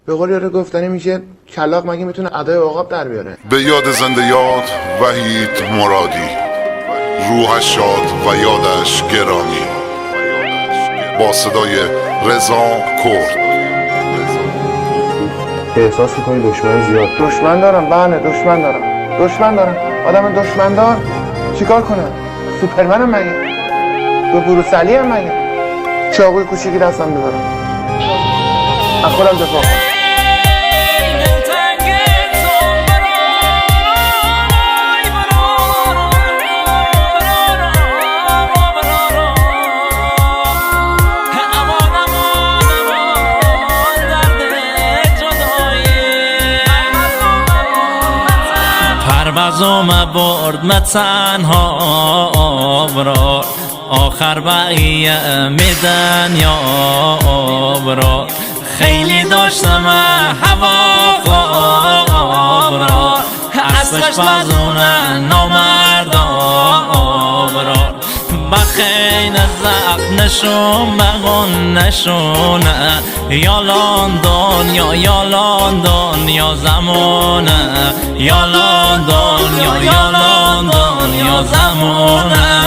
به قول یارو گفتنی میشه کلاغ مگه میتونه ادای عقاب در بیاره؟ به یاد زنده یاد وحید مرادی، روحش شاد و یادش گرامی. با صدای رضا کرد. احساس میکنی دشمن زیاد؟ دشمن دارم، بله دشمن دارم. آدم دشمندار چیکار کنم؟ سوپرمنم مگه؟ دو بروسلی هم مگه؟ چاقوی کوچیکی دستم بذارم از خودم دفاع کنم. پروازم برد من تنها آبرار، آخر بقیه میدن یا آبرار. خیلی داشتم هوا آبرار، اسبش بازونه نامرد آبرار. بخین زخم نشون بگون نشونه، یالان دنیا زمانه، یالان دنیا زمانه.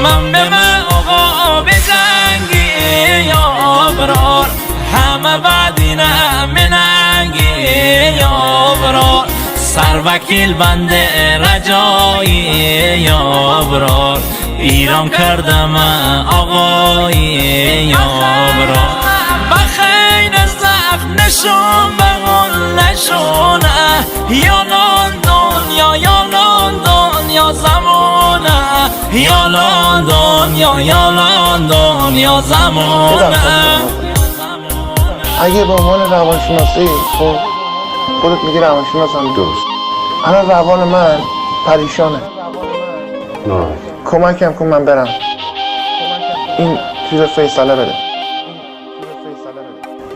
من به من آقا بزنگی یا برار، همه بعدینه مننگی یا برار. سر وکیل بنده رجایی یا برار، ایران کردم آقایی یا برار. بخین زخم نشون بگون نشونه، یالان دنیا زمانه، یالان دنیا زمانه. اگه به عنوان روانشناسی خودت میگی روانشناسم، درست. الان روان من پریشانه، کمکم کن من برم این چیز فیصله بده.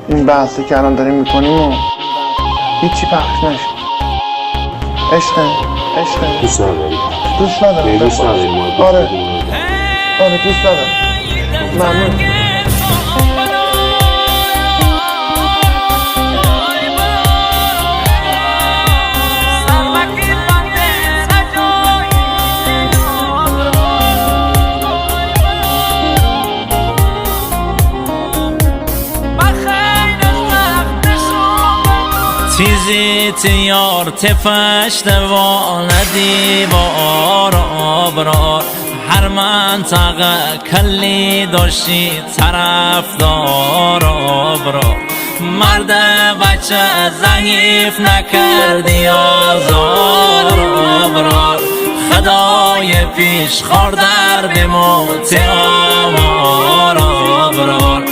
این بحثی که الان داریم میکنیم و هیچی پخش نشه. عشقه دوست نداری؟ دوست ندارم. دوست نداری؟ آره دوست ندارم. ممنون. تیزی تیار تفش دوان دیوار آبرار، هر منطقه کلی داشتی طرفدار آبرار. مرد بچه ضعیف نکردی آزار آبرار، خدای پیش خاردر بموت آمار آبرار.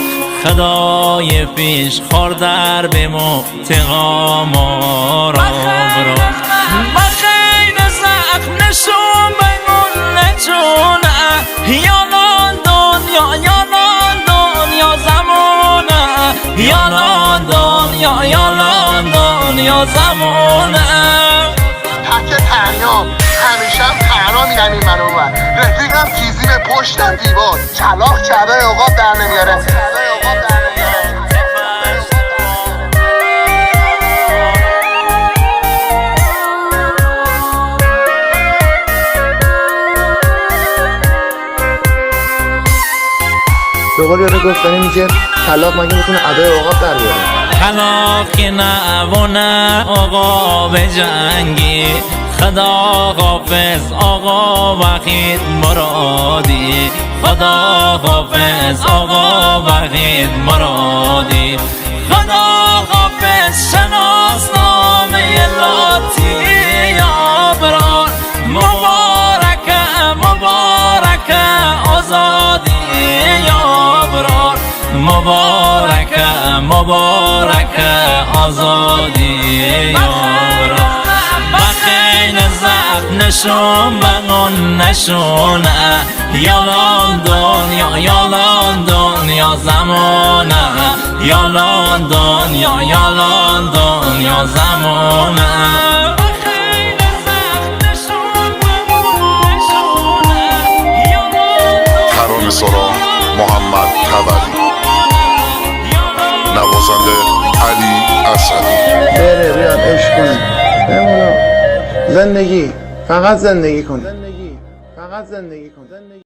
خدای پیش خاردر بموت آمار آبرار. بخین زخم نشون بگون نشونه، یالان دنیا زمانه، یالان دنیا زمانه. تک تنیام همیشه هم تنها میرم این منو بر، رفیقم تیزی به پشتم دیوار، کلاغ چبه عقاب در نمیاره. به قول یارو گفتنی میشه کلاغ مگه میتونه ادای عقاب در بیاره؟ کلاغ که نوانه آقا به جنگی، خدا حافظ آقا وحید مرادی، خدا حافظ آقا وحید مرادی. خدا حافظ شناسنامه لاتی یا برار، مبارک آزادی یا برار، مبارک آزادی یارا بخین زخم نشون بگون نشونه یالان دنیا زمانه یالان دنیا زمانه ترانه سرا محمد توری، نوازنده علی اسدی. بره بیاد عشق کنه بمونم زندگی فقط زندگی کن